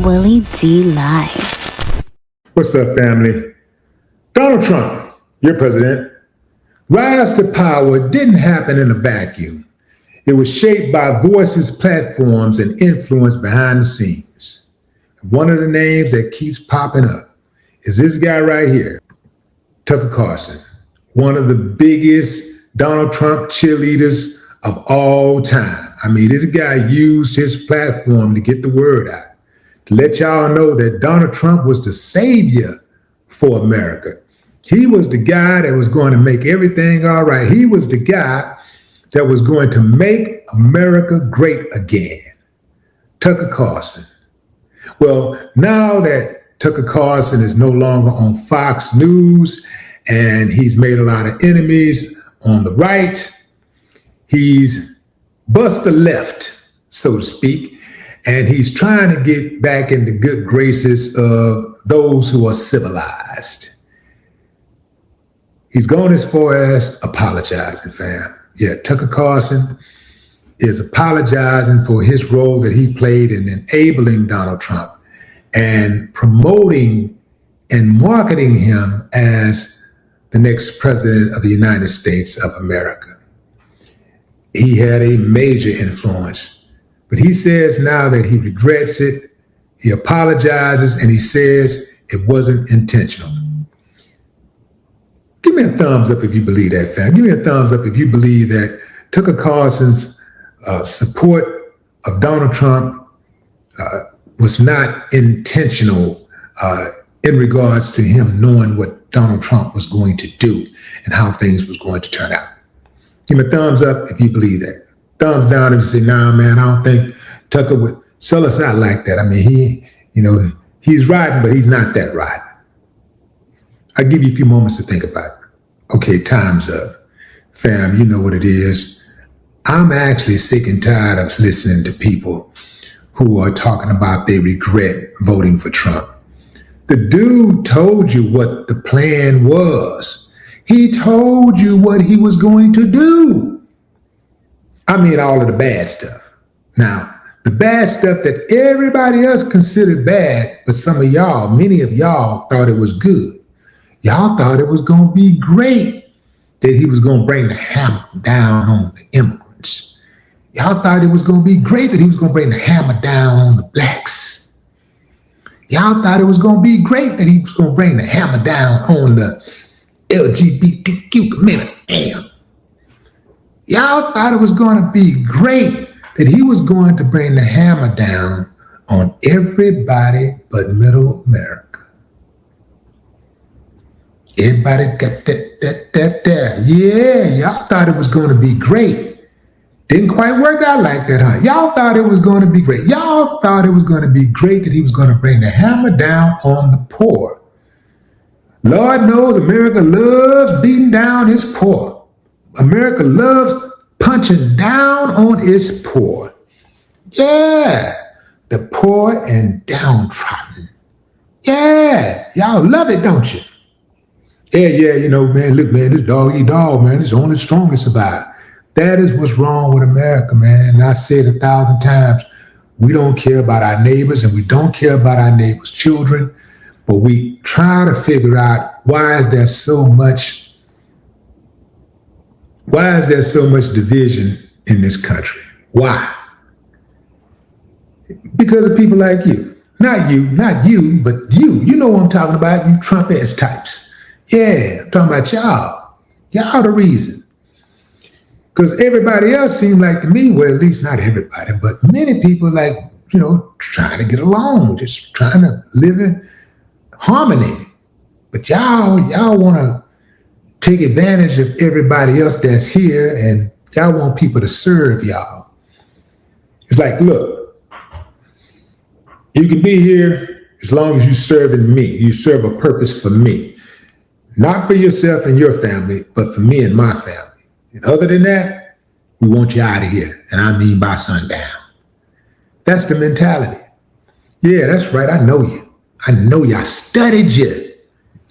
Willie D Live. What's up, family? Donald Trump, your president. Rise to power didn't happen in a vacuum. It was shaped by voices, platforms, and influence behind the scenes. One of the names that keeps popping up is this guy right here, Tucker Carlson, one of the biggest Donald Trump cheerleaders of all time. I mean, this guy used his platform to get the word out, to let y'all know that Donald Trump was the savior for America. He was the guy that was going to make everything all right. He was the guy that was going to make America great again. Tucker Carlson. Well, now that Tucker Carlson is no longer on Fox News and he's made a lot of enemies on the right, he's bust the left, so to speak, and he's trying to get back in the good graces of those who are civilized. He's gone as far as apologizing, fam. Yeah, Tucker Carlson is apologizing for his role that he played in enabling Donald Trump and promoting and marketing him as the next president of the United States of America. He had a major influence, but he says now that he regrets it, he apologizes, and he says it wasn't intentional. Give me a thumbs up if you believe that, fam. Give me a thumbs up if you believe that Tucker Carlson's support of Donald Trump was not intentional in regards to him knowing what Donald Trump was going to do and how things was going to turn out. Give me a thumbs up if you believe that. Thumbs down if you say, nah, man, I don't think Tucker would sell us out like that. I mean, he's riding, but he's not that riding. I'll give you a few moments to think about it. Okay, time's up. Fam, you know what it is. I'm actually sick and tired of listening to people who are talking about they regret voting for Trump. The dude told you what the plan was. He told you what he was going to do. I mean, all of the bad stuff. Now, the bad stuff that everybody else considered bad, but some of y'all, many of y'all thought it was good. Y'all thought it was going to be great that he was going to bring the hammer down on the immigrants. Y'all thought it was going to be great that he was going to bring the hammer down on the blacks. Y'all thought it was going to be great that he was going to bring the hammer down on the LGBTQ community. Damn. Y'all thought it was going to be great that he was going to bring the hammer down on everybody but middle America. Everybody got that. Yeah, y'all thought it was going to be great. Didn't quite work out like that, huh? Y'all thought it was going to be great. Y'all thought it was going to be great that he was going to bring the hammer down on the poor. Lord knows America loves beating down its poor. America loves punching down on its poor. Yeah, the poor and downtrodden. Yeah, y'all love it, don't you? Yeah, man, look, man, this dog eat dog, man. It's only the strongest survive. That is what's wrong with America, man. And I said 1,000 times, we don't care about our neighbors and we don't care about our neighbors' children, but we try to figure out why is there so much division in this country? Why? Because of people like you. Not you, but you. You know what I'm talking about, you Trump-ass types. Yeah, I'm talking about y'all. Y'all the reason. Because everybody else seemed like to me, well, at least not everybody, but many people trying to get along, just trying to live in harmony. But y'all want to take advantage of everybody else that's here and y'all want people to serve y'all. It's like, look, you can be here as long as you're serving me. You serve a purpose for me. Not for yourself and your family, but for me and my family. And other than that, we want you out of here. And I mean by sundown. That's the mentality. Yeah, that's right. I know you. I know you. I studied you.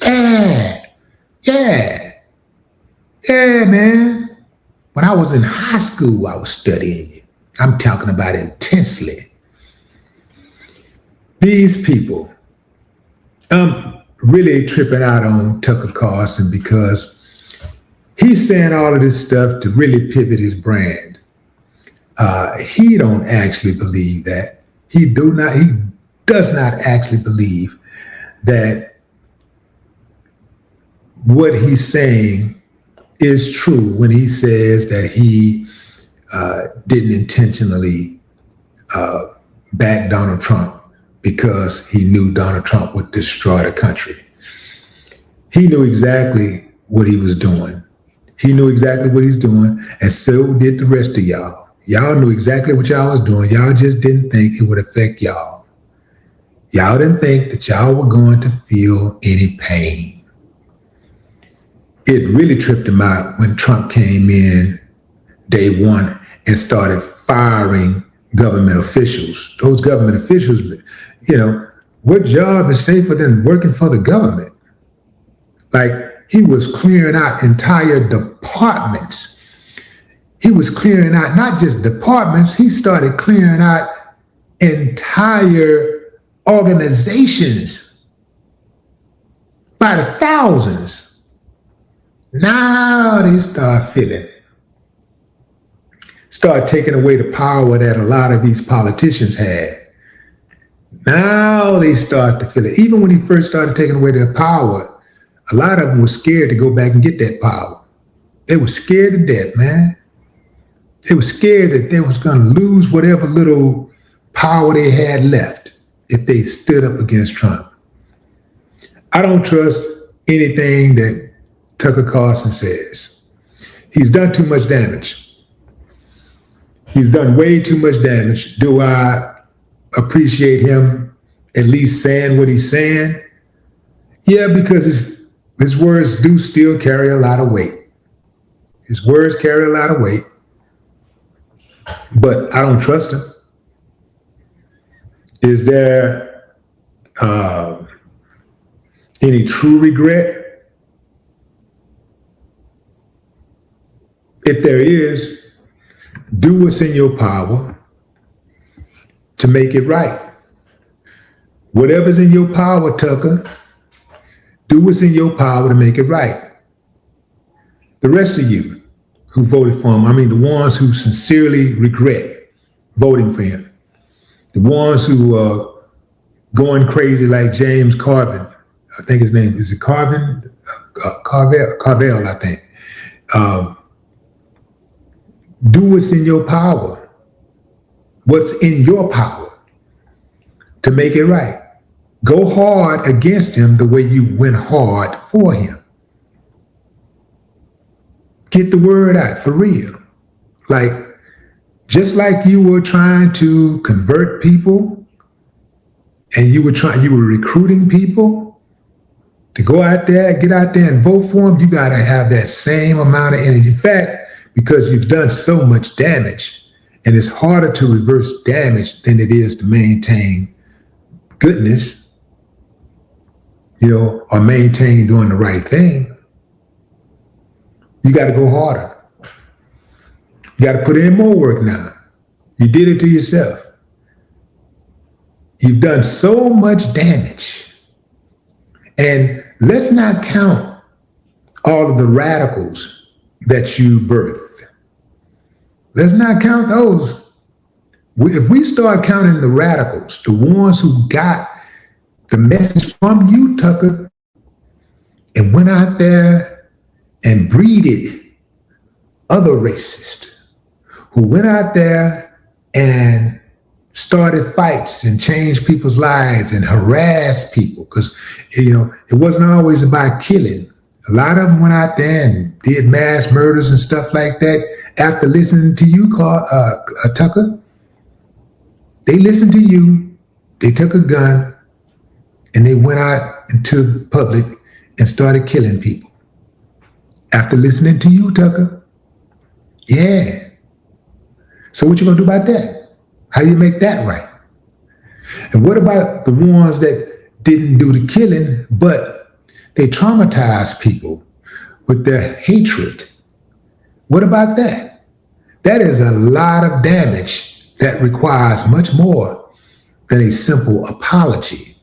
Yeah, man. When I was in high school, I was studying you. I'm talking about intensely. these people, I'm really tripping out on Tucker Carlson because he's saying all of this stuff to really pivot his brand. He don't actually believe that. He does not actually believe that what he's saying is true when he says that he didn't intentionally back Donald Trump because he knew Donald Trump would destroy the country. He knew exactly what he was doing. He knew exactly what he's doing, and so did the rest of y'all. Y'all knew exactly what y'all was doing. Y'all just didn't think it would affect y'all. Y'all didn't think that y'all were going to feel any pain. It really tripped him out when Trump came in day one and started firing government officials. Those government officials, what job is safer than working for the government? Like, he was clearing out entire departments. He was clearing out not just departments, he started clearing out entire organizations by the thousands. Now they start feeling it. Start taking away the power that a lot of these politicians had. Now they start to feel it. Even when he first started taking away their power, a lot of them were scared to go back and get that power. They were scared to death, man. They were scared that they was going to lose whatever little power they had left if they stood up against Trump. I don't trust anything that Tucker Carlson says. He's done too much damage. He's done way too much damage. Do I appreciate him at least saying what he's saying? Yeah, because his words do still carry a lot of weight. His words carry a lot of weight, but I don't trust him. Is there any true regret? If there is, do what's in your power to make it right. Whatever's in your power, Tucker, do what's in your power to make it right. The rest of you who voted for him, the ones who sincerely regret voting for him, the ones who are going crazy like James Carvin, I think his name, is it Carvin? Carvel, I think. Do what's in your power. What's in your power to make it right. Go hard against him the way you went hard for him. Get the word out for real. Like, just like you were trying to convert people and you were recruiting people to go out there, get out there and vote for him, you got to have that same amount of energy. In fact, because you've done so much damage, and it's harder to reverse damage than it is to maintain goodness, or maintain doing the right thing. You got to go harder. You got to put in more work now. You did it to yourself. You've done so much damage. And let's not count all of the radicals that you birthed. Let's not count those. If we start counting the radicals, the ones who got the message from you, Tucker, and went out there and breeded other racists, who went out there and started fights and changed people's lives and harassed people, because it wasn't always about killing. A lot of them went out there and did mass murders and stuff like that after listening to you, Tucker. They listened to you, they took a gun, and they went out into the public and started killing people. After listening to you, Tucker. Yeah. So what you gonna do about that? How you make that right? And what about the ones that didn't do the killing, but they traumatized people with their hatred? What about that? That is a lot of damage that requires much more than a simple apology.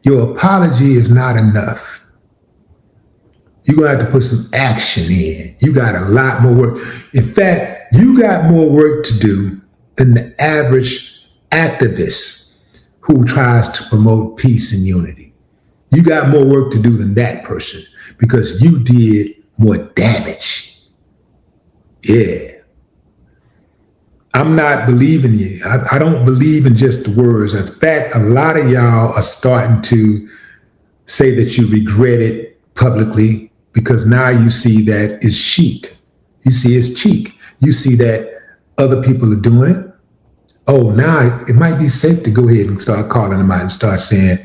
Your apology is not enough. You're going to have to put some action in. You got a lot more work. In fact, you got more work to do than the average activist who tries to promote peace and unity. You got more work to do than that person because you did more damage. Yeah. I'm not believing you. I don't believe in just the words. In fact, a lot of y'all are starting to say that you regret it publicly because now you see that it's chic. You see it's cheek. You see that other people are doing it. Oh, now it might be safe to go ahead and start calling them out and start saying,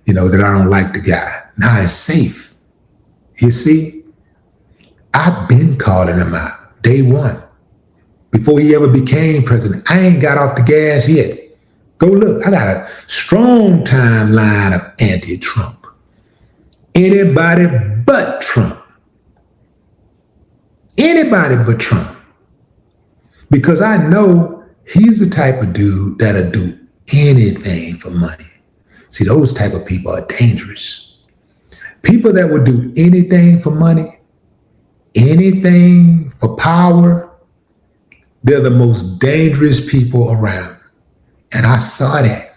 that I don't like the guy. Now it's safe. You see, I've been calling him out day one. Before he ever became president, I ain't got off the gas yet. Go look, I got a strong timeline of anti-Trump. Anybody but Trump. Anybody but Trump. Because I know he's the type of dude that'll do anything for money. See, those type of people are dangerous. People that would do anything for money, anything for power, they're the most dangerous people around. And I saw that.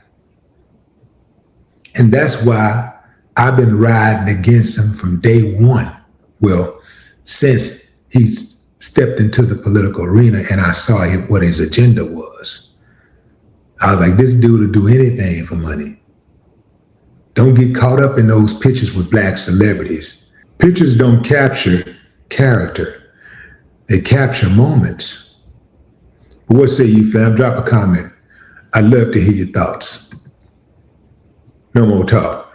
And that's why I've been riding against him from day one. Well, since he's stepped into the political arena and I saw what his agenda was. I was like, this dude will do anything for money. Don't get caught up in those pictures with black celebrities. Pictures don't capture character. They capture moments. But what say you, fam? Drop a comment. I'd love to hear your thoughts. No more talk.